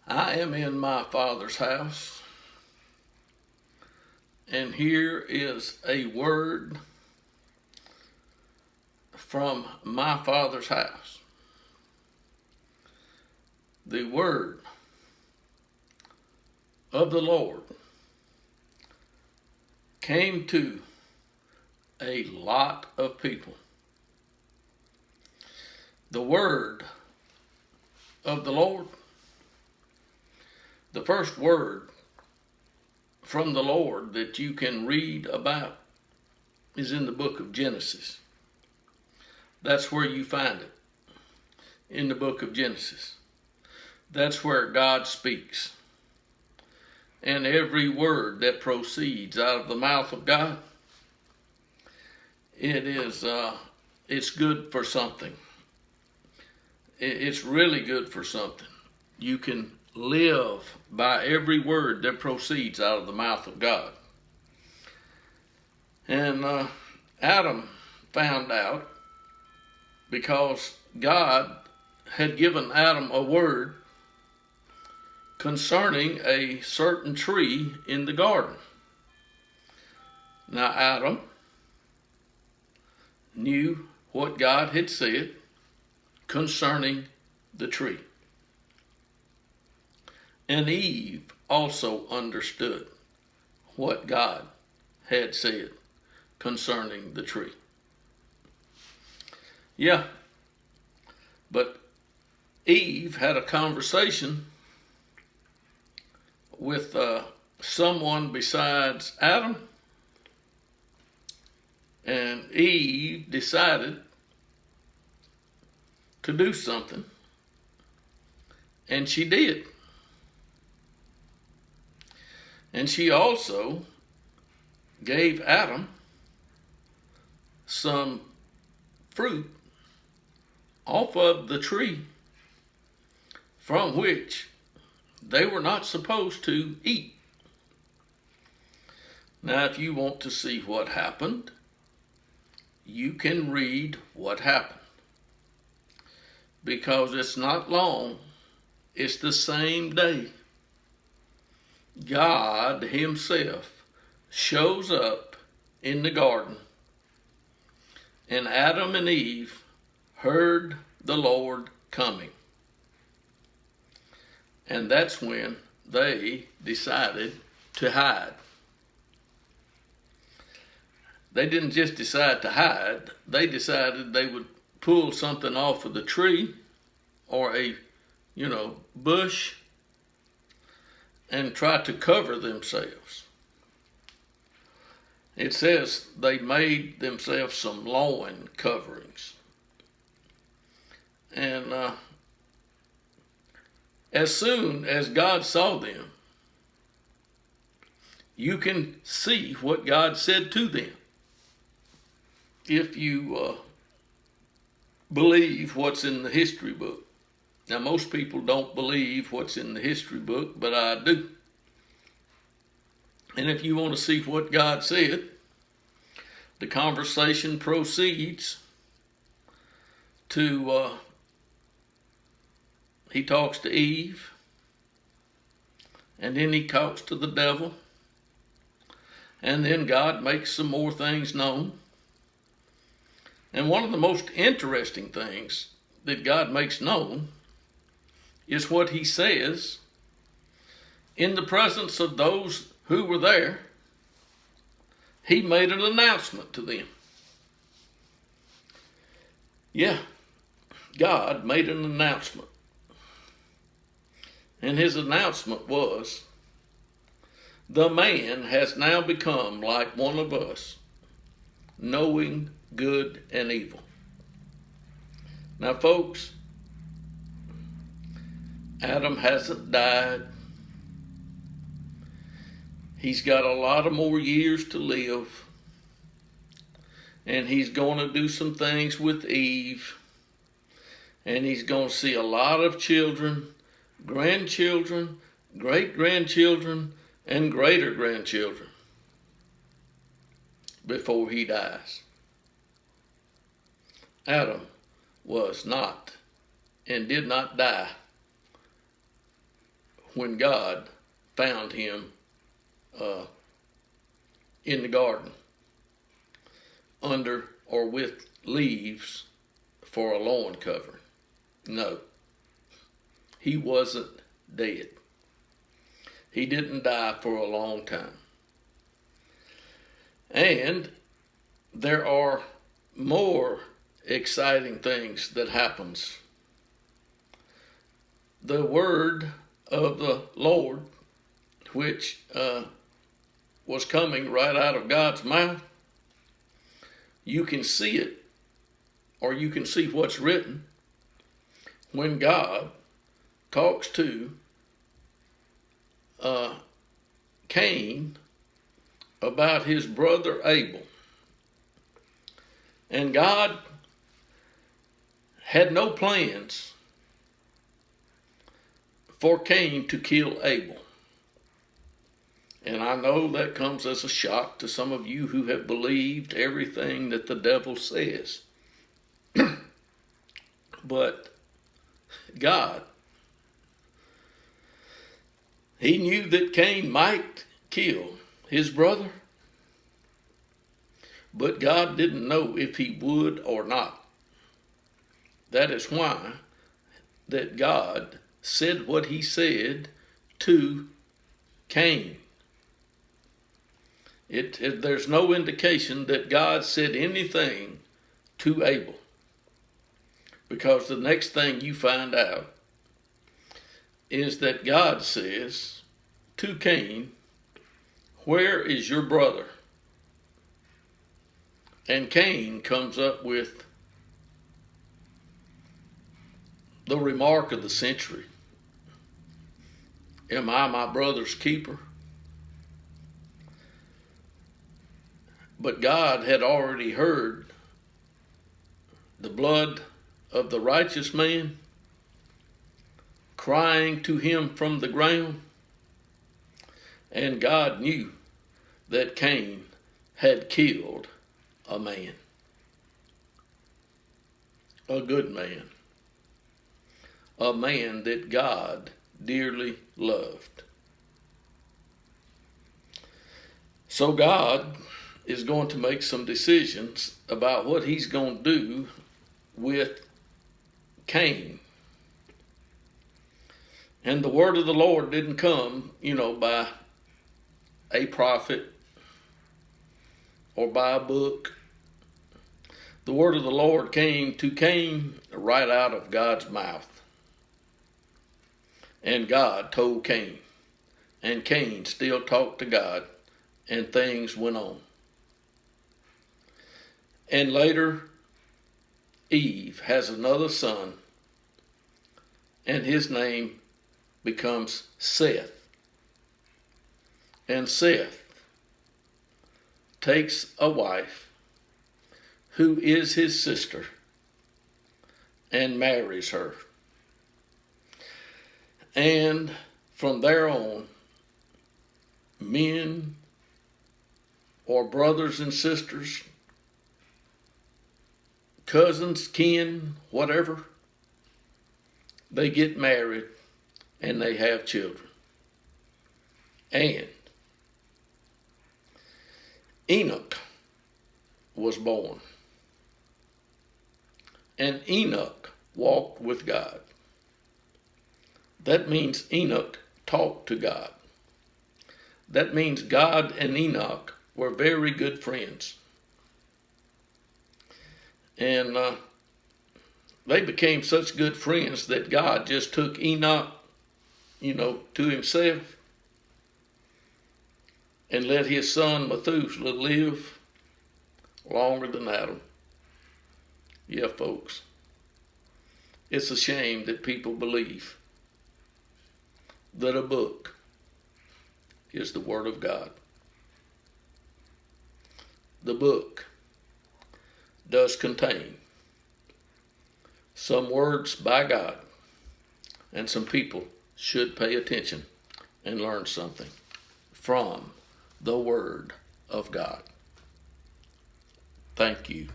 I am in my Father's house, and here is a word from my Father's house. The word of the Lord came to a lot of people. The word of the Lord, the first word from the Lord that you can read about is in the book of Genesis. That's where you find it, in the book of Genesis. That's where God speaks. And every word that proceeds out of the mouth of God, it's good for something. It's really good for something. You can live by every word that proceeds out of the mouth of God. And Adam found out because God had given Adam a word concerning a certain tree in the garden. Now Adam knew what God had said concerning the tree. And Eve also understood what God had said concerning the tree. Yeah, but Eve had a conversation with someone besides Adam, and Eve decided to do something, and she did. And she also gave Adam some fruit off of the tree from which they were not supposed to eat. Now, if you want to see what happened, you can read what happened. Because it's not long, it's the same day God Himself shows up in the garden, and Adam and Eve heard the Lord coming. And that's when they decided to hide. They didn't just decide to hide, they decided they would pull something off of the tree or a, bush and try to cover themselves. It says they made themselves some loin coverings. And as soon as God saw them, you can see what God said to them. If you believe what's in the history book. Now, most people don't believe what's in the history book, but I do. And if you want to see what God said, the conversation proceeds to, he talks to Eve, and then he talks to the devil, and then God makes some more things known. And one of the most interesting things that God makes known is what He says in the presence of those who were there. He made an announcement to them. Yeah, God made an announcement. And His announcement was, the man has now become like one of us, knowing good and evil. Now, folks, Adam hasn't died. He's got a lot of more years to live. And he's going to do some things with Eve. And he's going to see a lot of children, grandchildren, great-grandchildren, and greater-grandchildren before he dies. Adam was not and did not die when God found him in the garden under or with leaves for a lawn covering. No, he wasn't dead. He didn't die for a long time. And there are more exciting things that happens. The word of the Lord, which was coming right out of God's mouth, you can see it, or you can see what's written when God talks to Cain about his brother Abel. And God had no plans for Cain to kill Abel. And I know that comes as a shock to some of you who have believed everything that the devil says. But God, he knew that Cain might kill his brother, but God didn't know if he would or not. That is why that God said what he said to Cain. There's no indication that God said anything to Abel, because the next thing you find out is that God says to Cain, "Where is your brother?" And Cain comes up with the remark of the century: "Am I my brother's keeper?" But God had already heard the blood of the righteous man crying to him from the ground, and God knew that Cain had killed a man, a good man, a man that God dearly loved. So God is going to make some decisions about what he's going to do with Cain. And the word of the Lord didn't come, by a prophet or by a book. The word of the Lord came to Cain right out of God's mouth. And God told Cain. And Cain still talked to God, and things went on. And later, Eve has another son, and his name becomes Seth. And Seth takes a wife who is his sister and marries her. And from there on, men or brothers and sisters, cousins, kin, whatever, they get married and they have children. And Enoch was born. And Enoch walked with God. That means Enoch talked to God. That means God and Enoch were very good friends. And they became such good friends that God just took Enoch, to himself, and let his son Methuselah live longer than Adam. Yeah, folks, it's a shame that people believe that a book is the Word of God. The book does contain some words by God, and some people should pay attention and learn something from the Word of God. Thank you.